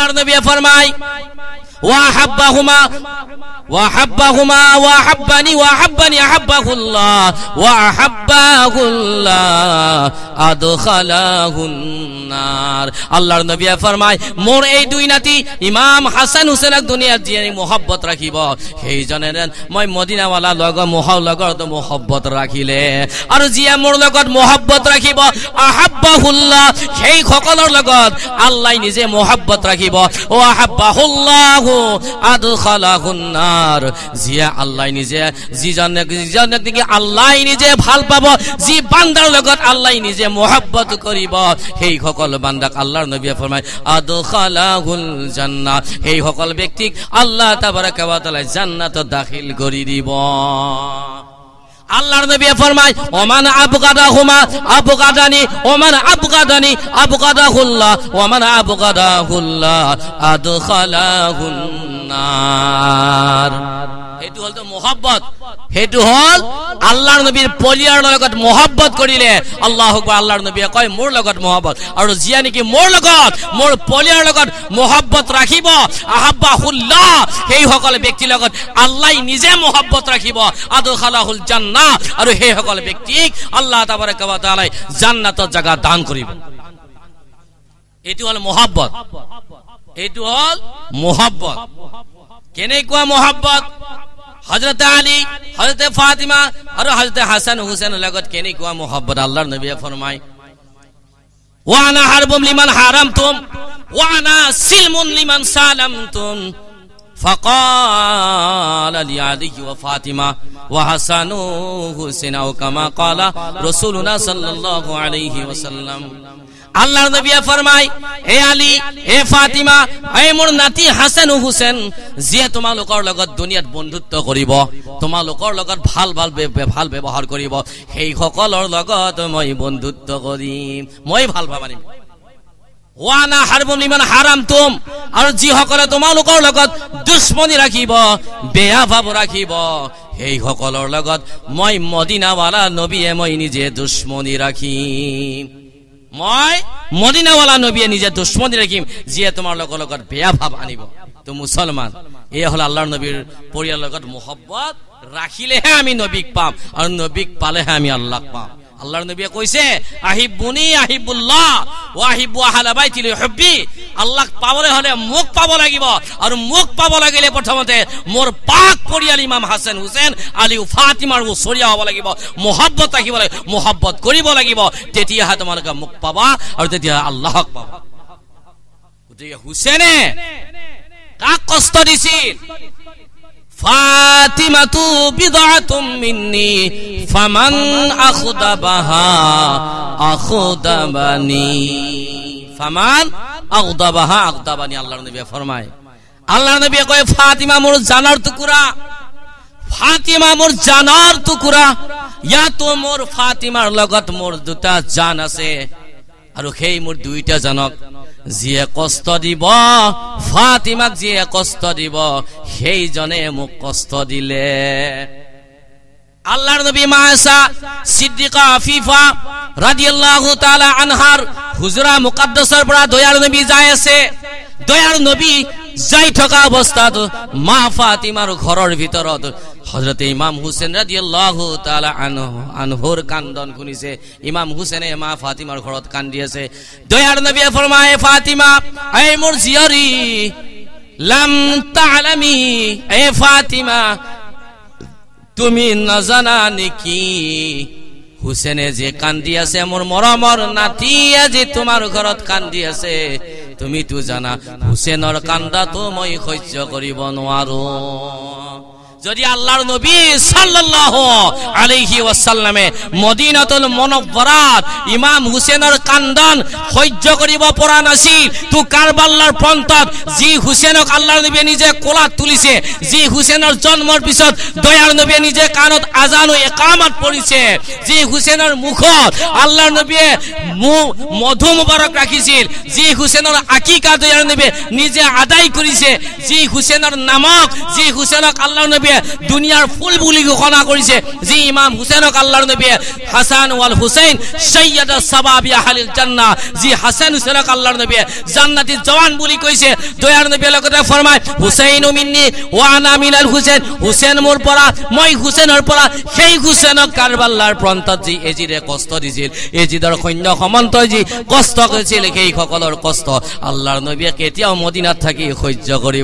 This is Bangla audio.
আল্লাহর নবী ফরমায় ওয়াহাব্বাহুমা ওয়াহাব্বাহুমা ওয়াহাব্বানি ওয়াহাব্বানি আহাব্বাহুল্লাহ ওয়াহাব্বাহুল্লাহ আদখালাহুন নার। আল্লাহর নবী ফরমায় মোর এই দুই নাতি ইমাম হাসান হুসেনক দুনিয়াত যে মোহব্বত রাখিব সেই জনের মই মদিনাওয়ালা লগ লগত মোহব্বত রাখিলে আৰু যিয়ে মোৰ লগত মোহব্বত ৰাখিব আহাব্বাহুল্লাহ সেই সকলৰ লগত আল্লাহ নিজে মোহব্বত ৰাখিব ওয়াহাব্বাহুল্লাহ আদখালাহুন নার। যিয়ে আল্লাহ নিজে যিজনক নেকি আল্লাহ নিজে ভাল পাব, যি বান্দাৰ লগত আল্লাহ নিজে মোহব্বত কৰিব সেই সকল বান্দাক আল্লাহৰ নবীয়ে ফৰমায় আদখালাহুল জান্নাহ, সেই সকল ব্যক্তিক আল্লাহ তাবারাকা ওয়া তাআলা জান্নাতত দাখিল কৰি দিব। আল্লাহর নবী ফরমায় ওমান আবগাদাহুমা আবগাদানি ওমান আবগাদানি আবগাদাহুল্লাহ ওমান আবগাদাহুল্লাহ আদখালাহুন নার। এটু হল তো মোহব্বত, হেতু হল আল্লাহর নবীর পলিয়ার লগত মোহব্বত করিলে আল্লাহু আকবার। আল্লাহর নবী কয় মোর লগত মোহব্বত, আর জিয়া নাকি মোর লগত মোর পলিয়ার লগত মোহব্বত রাখিব আহাব্বাহুল্লাহ সেই সকল ব্যক্তিৰ লগত আল্লাহ নিজে মোহব্বত রাখিব আদখালাহুল জান্নাহ, আর সেই সকল ব্যক্তিক আল্লাহ তাবারাকা ওয়া তাআলা জান্নাতত জায়গা দান করিব। এটু হল মোহব্বত, এটু হল মোহব্বত। কেনেকুৱা মোহব্বত? হযরত আলী, হযরত ফাতিমা আর হযরত হাসান হুসেন লগত কেনেকুৱা মোহব্বত আল্লাহর নবী ফরমায় ওয়া আনা হারবুম লিমান হারামতুম ওয়া আনা সিলমুন লিমান সালামতুম فقال لعلي وفاطمة وحسن حسين أو كما قال رسولنا صلى الله عليه وسلم। আল্লাহর নবী ফরমায় হে আলী, হে ফাতিমা, হে মোর নাতি হাসান ও হুসেন, যে তোমালোকৰ লগত দুনিয়াত বন্ধুত্ব কৰিব, তোমালোকৰ লগত ভাল ভাল ব্যৱহাৰ কৰিব, সেই সকলৰ লগত মই বন্ধুত্ব কৰিম, মই ভাল পাবানিম। ওয়ানা হারবুম লিমান হারামতুম, আৰু যিসকলে তোমালোকৰ লগত দুশ্মনী ৰাখিব, বেয়া ভাৱ ৰাখিব, সেই সকলৰ লগত মই মদিনাৱালা নবীয়ে মই নিজে দুশ্মনী ৰাখিম, মই মদিনাওয়ালা নবীয়ে নিজে দুশ্মনী রাখিম, যিয়ে তোমার লগত বেয়া ভাব আনিব। তো মুসলমান, এই হল আল্লাহর নবীর পরিয়ালৰ লগত মোহব্বত রাখিলেহে আমি নবীক পাম, আর নবীক পালেহে আমি আল্লাহক পাম। আল্লাহর নবী কইছে আহিবুনি আহিবুল্লাহ ওয়া আহিবু আহলা বাইতি লিহুব্বি, আল্লাহক পাবলে হলে মুখ পাব লাগিব, আর মুখ পাব লাগিলে প্রথমতে মোর পাক পরিয়াল ইমাম হাসান হুসেন আলী ও ফাতিমার ওসরিয়া হব লাগিব, মোহব্বত রাখিব লাগিব, মোহব্বত কৰিব লাগিব, তেতিয়াহে তোমালোকে মুখ পাবা আৰু তেতিয়া আল্লাহক পাবা। গতিকে হুসেনে কাক কষ্ট দিছিল? ফাতিমাতু বিদআতুম মিন্নি ফামান আখদাবাহা আখদাবানি, ফামান আখদাবাহা আখদাবানি। আল্লাহর নবী ফরমায়, আল্লাহর নবী কয় ফাতিমা মোর জানার টুকুরা, ফাতিমা মোর জানার টুকুরা, ইয়া তো মোর ফাতিমার লগত মোর দুটা জান আছে, আৰু সেই মোর দুইটা জানক যিয়ে কষ্ট দিব, ফাতিমাক যিয়ে কষ্ট দিব, সেই জনে মোক কষ্ট দিলে। আল্লাহর নবী মা আয়েশা সিদ্দিকা আফিফা রাদিয়াল্লাহু তাআলা আনহার হুজরা মুকদ্দাসৰ পৰা দয়াৰ নবী যাই আছে। দয়াৰ নবী যাই থকা অৱস্থাত মা ফাতিমাৰ ঘৰৰ ভিতৰত হযরত ইমাম হুসেন রাদিয়াল্লাহু তাআলা আনহুর কান্দন শুনিছে। ইমাম হুসেনে মা ফাতিমার ঘৰত কান্দি আছে। দয়াৰ নবী ফরমায় ফাতিমা, হে মোর জিয়ারি, লাম তা'লামি, হে ফাতিমা তুমি নাজানা নেকি হুসেনে যে কান্দি আছে, মোর মৰমৰ নাতিয়ে যে তোমাৰ ঘৰত কান্দি আছে, তুমি তো জানা হুসেনৰ কান্দাটো মই সহ্য কৰিব নোৱাৰো। যদি আল্লাহর নবী সাল্লাল্লাহু আলাইহি ওয়াসাল্লামে মদিনাতুল মুনাওয়ারাত ইমাম হুসেনের কান্দন সহ্য কৰিব পৰা নাছিল, তো কারবালাৰ ফ্ৰণ্টত যি হুসেনক আল্লাহৰ নবী নিজে কোলাত তুলিছে, যি হুসেনৰ জন্মৰ পিছত দয়াৰ নবী নিজে কানত আজান ও ইকামত পঢ়িছে, যি হুসেনৰ মুখত আল্লাহৰ নবীয়ে মধু মুবাৰক ৰাখিছিল, যি হুসেনৰ আকিকা দয়াৰ নবী নিজে আদায় কৰিছে, যি হুসেনৰ নামক, যি হুসেনক আল্লাহৰ নবী নবীয়ে দুনিয়াৰ ফুল বুলি ঘোষণা কৰিছে যি ইমাম হুসেইনক আল্লাহৰ নবীয়ে হাসান ওয়াল হুসেইন সাইয়্যিদা সাবাবি আহলিল জান্নাহ যি হাসান হুসেইনক আল্লাহৰ নবীয়ে জান্নাতি জওয়ান বুলি কৈছে দয়াৰ নবীয়ে লগতে ফৰমায় হুসেইনু মিন্নি ওয়া আনা মিনাল হুসেইন হুসেইন মোৰ পৰা মই হুসেইনৰ পৰা সেই হুসেইনক কাৰবালাৰ প্ৰান্তত যি এজিৰে কষ্ট দিছিল এজিদৰ সৈন্য সমন্তই যি কষ্ট কৰিছিল সেই সকলৰ কষ্ট আল্লাহৰ নবীয়ে কেতিয়াও মদিনাত থাকি সহ্য কৰিব